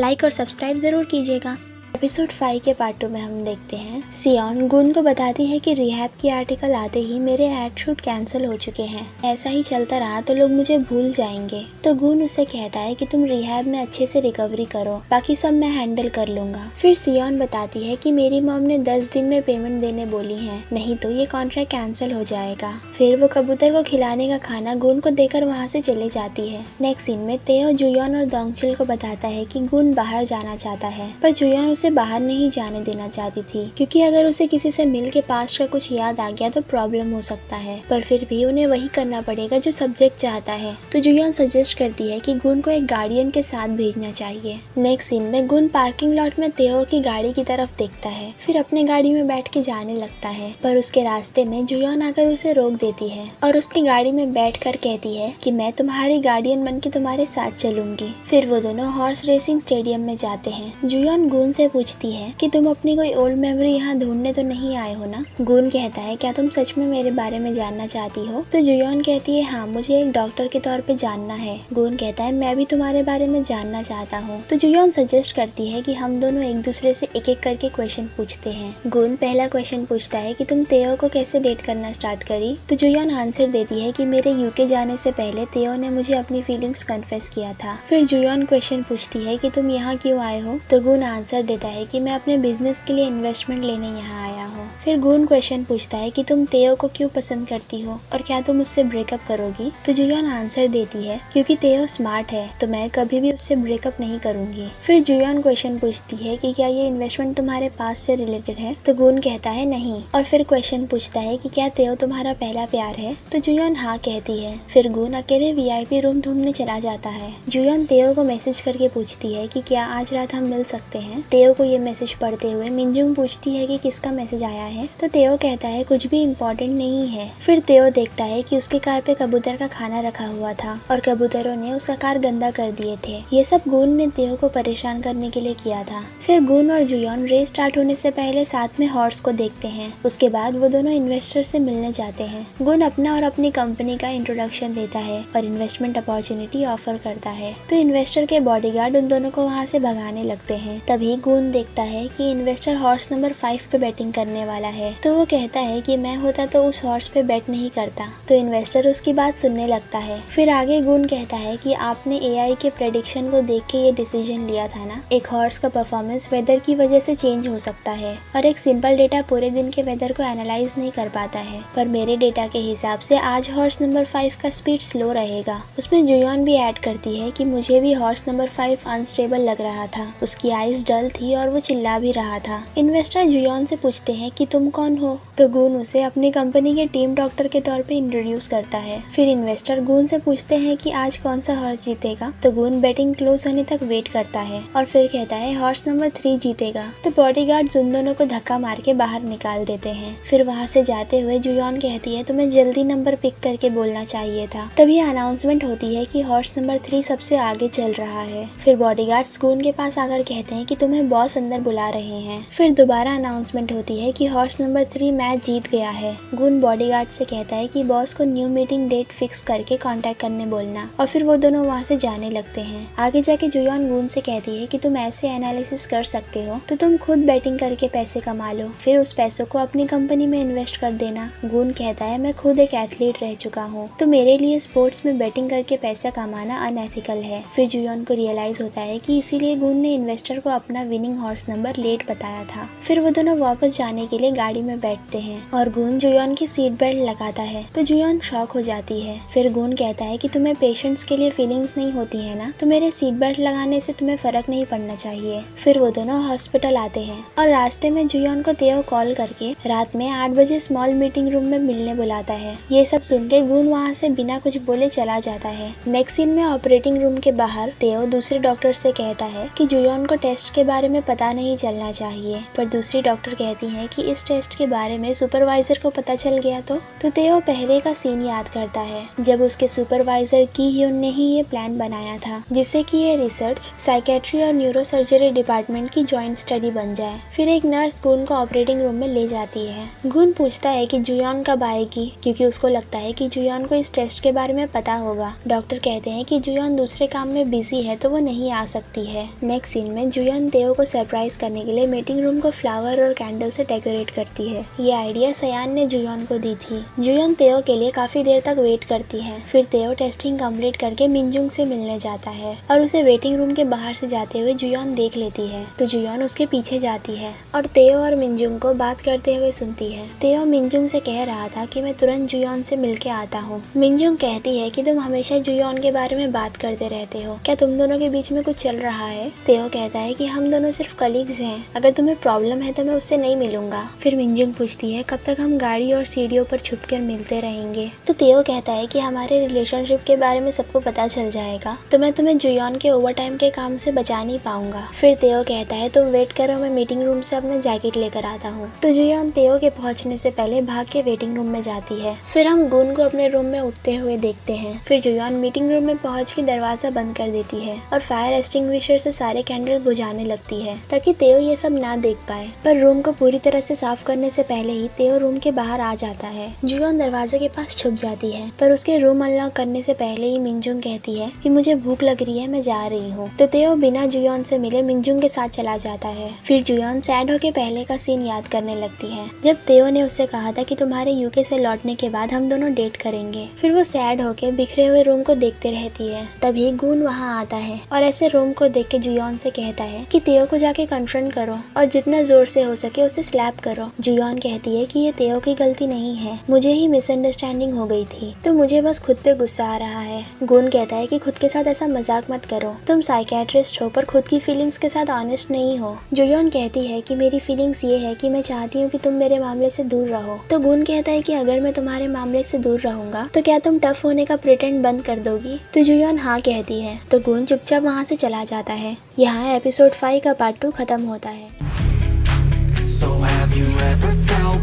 Like और subscribe ज़रूर कीजिएगा। एपिसोड 5 के पार्ट 2 में हम देखते हैं सियोन गुन को बताती है कि रिहैब की आर्टिकल आते ही मेरे एड शूट कैंसिल हो चुके हैं। ऐसा ही चलता रहा तो लोग मुझे भूल जाएंगे। तो गुन उसे कहता है कि तुम रिहैब में अच्छे से रिकवरी करो, बाकी सब मैं हैंडल कर लूंगा। फिर सियोन बताती है कि मेरी मॉम ने 10 दिन में पेमेंट देने बोली है, नहीं तो ये कॉन्ट्रैक्ट कैंसिल हो जाएगा। फिर वो कबूतर को खिलाने का खाना गुन को देकर वहाँ से चले जाती है। नेक्स्ट सीन में तेओ जुयोन और दोंगचिल को बताता है कि गुन बाहर जाना चाहता है, पर जुयोन उसे बाहर नहीं जाने देना चाहती थी, क्योंकि अगर उसे किसी से मिल के पास्ट का कुछ याद आ गया तो प्रॉब्लम हो सकता है। पर फिर भी उन्हें वही करना पड़ेगा जो सब्जेक्ट चाहता है। तो जुयोन सजेस्ट करती है कि गुन को एक गार्डियन के साथ भेजना चाहिए। नेक्स्ट सीन में गुन पार्किंग लॉट में तेओ की गाड़ी की तरफ देखता है, फिर अपने गाड़ी में बैठ के जाने लगता है। पर उसके रास्ते में जुयोन आकर उसे रोक देती है और उसकी गाड़ी में बैठकर कहती है कि मैं तुम्हारी गार्डियन बन के तुम्हारे साथ चलूंगी। फिर वो दोनों हॉर्स रेसिंग स्टेडियम में जाते हैं। जुयोन गुन से पूछती है कि तुम अपनी कोई ओल्ड मेमोरी यहाँ ढूंढने तो नहीं आए हो ना। गुन कहता है क्या तुम सच में मेरे बारे में जानना चाहती हो। तो जुयोन कहती है हाँ, मुझे एक डॉक्टर के तौर पे जानना है। गुन कहता है मैं भी तुम्हारे बारे में जानना चाहता हूँ। तो जुयोन सजेस्ट करती है कि हम दोनों एक दूसरे से एक एक करके क्वेश्चन पूछते हैं। गुन पहला क्वेश्चन पूछता है कि तुम तेओ को कैसे डेट करना स्टार्ट करी। तो जुयोन आंसर देती है कि मेरे यूके जाने से पहले तेओ ने मुझे अपनी फीलिंग्स कन्फेस किया था। फिर जुयोन क्वेश्चन पूछती है कि तुम यहाँ क्यों आए हो। तो गुन आंसर देता है कि मैं अपने बिजनेस के लिए इन्वेस्टमेंट लेने यहाँ आया हूँ। फिर गुन क्वेश्चन पूछता है कि तुम तेओ को क्यों पसंद करती हो और क्या तुम उससे ब्रेकअप करोगी। तो जुयोन आंसर देती है क्योंकि तेओ स्मार्ट है तो मैं कभी भी उससे ब्रेकअप नहीं करूंगी। फिर जुयोन क्वेश्चन पूछती है कि क्या ये इन्वेस्टमेंट तुम्हारे पास से रिलेटेड है। तो गुन कहता है नहीं। और फिर क्वेश्चन पूछता है कि क्या तेओ तुम्हारा पहला प्यार है। तो जुयोन हाँ कहती है। फिर गुन अकेले वीआईपी रूम ढूंढने चला जाता है। जुयोन तेओ को मैसेज करके पूछती है कि क्या आज रात हम मिल सकते हैं। तेओ को ये मैसेज पढ़ते हुए मिनजुंग पूछती है कि किसका मैसेज आया है। तो तेओ कहता है कुछ भी इम्पोर्टेंट नहीं है। फिर तेओ देखता है कि उसके कार पे कबूतर का खाना रखा हुआ था और कबूतरों ने उसका कार गंदा कर दिए थे। ये सब गुन ने तेओ को परेशान करने के लिए किया था। फिर गुन और जुयोन रेस स्टार्ट होने से पहले साथ में हॉर्स को देखते हैं। उसके बाद वो दोनों इन्वेस्टर से मिलने जाते हैं। गुन अपना और अपनी कंपनी का इंट्रोडक्शन देता है और इन्वेस्टमेंट अपॉर्चुनिटी ऑफर करता है। तो इन्वेस्टर के बॉडीगार्ड उन दोनों को वहाँ से भगाने लगते हैं। तभी गुन देखता है कि इन्वेस्टर हॉर्स नंबर 5 पे बैटिंग करने वाला है। तो वो कहता है कि मैं होता तो उस हॉर्स पे बैट नहीं करता। तो इन्वेस्टर उसकी बात सुनने लगता है। फिर आगे गुन कहता है कि आपने एआई के प्रेडिक्शन को देख के ये डिसीजन लिया था ना। एक हॉर्स का परफॉर्मेंस वेदर की वजह से चेंज हो सकता है और एक सिंपल डेटा पूरे दिन के वेदर को एनालाइज नहीं कर पाता है। पर मेरे डेटा के हिसाब से आज हॉर्स नंबर 5 का स्पीड स्लो रहेगा। उसमें जुयोन भी ऐड करती है कि मुझे भी हॉर्स नंबर 5 अनस्टेबल लग रहा था। उसकी आइज डल थी और वो चिल्ला भी रहा था। इन्वेस्टर जुयोन से पूछते हैं कि तुम कौन हो। तो गुन उसे अपनी कंपनी के टीम डॉक्टर के तौर पे इंट्रोड्यूस करता है। फिर इन्वेस्टर गुन से पूछते हैं कि आज कौन सा हॉर्स जीतेगा। तो गुन बैटिंग क्लोज होने तक वेट करता है और फिर कहता है हॉर्स नंबर 3 जीतेगा। तो बॉडीगार्ड उन दोनों को धक्का मार के बाहर निकाल देते हैं। फिर वहाँ से जाते हुए जुयोन कहती है तुम्हें जल्दी नंबर पिक करके बोलना चाहिए था। तभी अनाउंसमेंट होती है कि हॉर्स नंबर 3 सबसे आगे चल रहा है। फिर बॉडीगार्ड्स गुन के पास आकर कहते हैं कि तुम्हें बॉस अंदर बुला रहे हैं। फिर दोबारा अनाउंसमेंट होती है कि हॉर्स नंबर 3 मैच जीत गया है। गुन बॉडीगार्ड से कहता है कि बॉस को न्यू मीटिंग डेट फिक्स करके कांटेक्ट करने बोलना और फिर वो दोनों वहाँ से जाने लगते हैं। आगे जाके जुयोन गुन से कहती है कि तुम ऐसे एनालिसिस कर सकते हो तो तुम खुद बैटिंग करके पैसे कमा लो, फिर उस पैसों को अपनी कंपनी में इन्वेस्ट कर देना। गुन कहता है मैं खुद एक एथलीट रह चुका हूँ तो मेरे लिए स्पोर्ट्स में बैटिंग करके पैसा कमाना अनएथिकल है। फिर जुयोन को रियलाइज होता है कि इसीलिए गुन ने इन्वेस्टर को अपना विनिंग हॉर्स नंबर लेट बताया था। फिर वो दोनों वापस जाने के लिए गाड़ी में बैठते हैं और गुन जुयोन की सीट बेल्ट लगाता है तो जुयोन शॉक हो जाती है। फिर गुन कहता है कि तुम्हें पेशेंट्स के लिए फीलिंग्स नहीं होती है ना, तो मेरे सीट बेल्ट लगाने से तुम्हें फर्क नहीं पड़ना चाहिए। फिर वो दोनों हॉस्पिटल आते हैं और रास्ते में जुयोन को तेओ कॉल करके रात में 8 बजे स्मॉल मीटिंग रूम में मिलने बुलाता है। ये सब सुन के गुन वहाँ से बिना कुछ बोले चला जाता है। नेक्स्ट सीन में ऑपरेटिंग रूम के बाहर तेओ दूसरे डॉक्टर से कहता है कि जुयोन को टेस्ट के बारे में पता नहीं चलना चाहिए, पर दूसरी डॉक्टर कहती है कि इस टेस्ट के बारे में सुपरवाइजर को पता चल गया तो तेओ पहले का सीन याद करता है जब उसके सुपरवाइजर की ह्यून ने ही ये प्लान बनाया था जिससे कि ये रिसर्च साइकेट्री और न्यूरोसर्जरी डिपार्टमेंट की जॉइंट स्टडी बन जाए। फिर एक नर्स गुन को ऑपरेटिंग रूम में ले जाती है। गुन पूछता है कि जुयॉन कब आएगी, क्योंकि उसको लगता है कि जुयॉन को इस टेस्ट के बारे में पता होगा। डॉक्टर कहते हैं कि जुयॉन दूसरे काम में बिजी है तो वो नहीं आ सकती है। नेक्स्ट सीन में जुयॉन तेओ को सरप्राइज करने के लिए मीटिंग रूम को फ्लावर और कैंडल से डेकोरेट करती है। ये आइडिया सयान ने जुयॉन को दी थी। जुयॉन तेओ के लिए काफी देर तक वेट करती है। फिर तेओ टेस्टिंग कंप्लीट करके मिनजुंग से मिलने जाता है और उसे वेटिंग रूम के बाहर से जाते हुए जुयॉन देख लेती है तो जुयॉन उसके पीछे जाती है और तेओ और मिनजुंग को बात करते हुए सुनती है। तेओ मिनजुंग से कह रहा था कि मैं तुरंत जुयॉन से मिलके आता हूँ। मिनजुंग कहती है कि तुम हमेशा जुयॉन के बारे में बात करते रहते हो, क्या तुम दोनों के बीच में कुछ चल रहा है? तेओ कहता है कि हम दोनों सिर्फ कलीग्स हैं, अगर तुम्हें प्रॉब्लम है तो मैं उससे नहीं मिलूंगा। फिर मिनजुंग पूछती है कब तक हम गाड़ी और सीढ़ियों पर छुपकर मिलते रहेंगे? तो तेओ कहता है कि हमारे रिलेशनशिप के बारे में सबको पता चल जाएगा तो मैं तुम्हें जुयॉन के ओवरटाइम के काम से बचा नहीं पाऊंगा। फिर तेओ कहता है तुम वेट करो, मैं मीटिंग रूम से अपना जैकेट लेकर आता हूँ। तो जुयॉन तेओ के पहुंचने से पहले भाग के वेटिंग रूम में जाती है। फिर हम गुन को अपने रूम में उठते हुए देखते हैं। फिर जुयॉन मीटिंग रूम में पहुंच के दरवाजा बंद कर देती है और फायर एक्सटिंग्विशर से सारे कैंडल बुझाने लगती है ताकि तेओ ये सब ना देख पाए। पर रूम को पूरी तरह से साफ करने से पहले ही तेओ रूम के बाहर आ जाता है। जुयॉन दरवाजे के पास छुप जाती है, पर उसके रूम अनलॉक करने से पहले ही मिनजुंग कहती है कि मुझे भूख लग रही है, मैं जा रही हूँ। तो तेओ बिना जुयॉन से मिले मिनजुंग के साथ चला जाता है। फिर जुयॉन सैड होके पहले का सीन याद करने लगती है जब तेओ ने उससे कहा था कि तुम्हारे यूके से लौटने के बाद हम दोनों डेट करेंगे। फिर वो सैड होके बिखरे हुए रूम को देखते रहती है। तभी गुन वहाँ आता है और ऐसे रूम को देख के जुयॉन से कहता है कि तेओ को जाके कन्फ्रंट करो और जितना जोर से हो सके उसे स्लैप करो। जुयॉन कहती है कि ये तेओ की गलती नहीं है, मुझे ही मिसअंडरस्टैंडिंग हो गई थी, तो मुझे बस खुद पे गुस्सा आ रहा है। गुन कहता है कि खुद के साथ ऐसा मजाक मत करो, तुम साइकेट्रिस्ट हो पर खुद की फीलिंग्स के साथ ऑनेस्ट नहीं हो। जुयॉन कहती है कि मेरी फीलिंग्स ये है कि मैं चाहती हूँ कि तुम मेरे मामले से दूर रहो। तो गुन कहता है कि अगर मैं तुम्हारे मामले से दूर रहूंगा तो क्या तुम टफ होने का प्रिटेंड बंद कर दोगी? तो जुयॉन हाँ कहती है। तो गुन चुपचाप वहाँ से चला जाता है। यहाँ एपिसोड 5 का पार्ट 2 खत्म होता है। So have you ever felt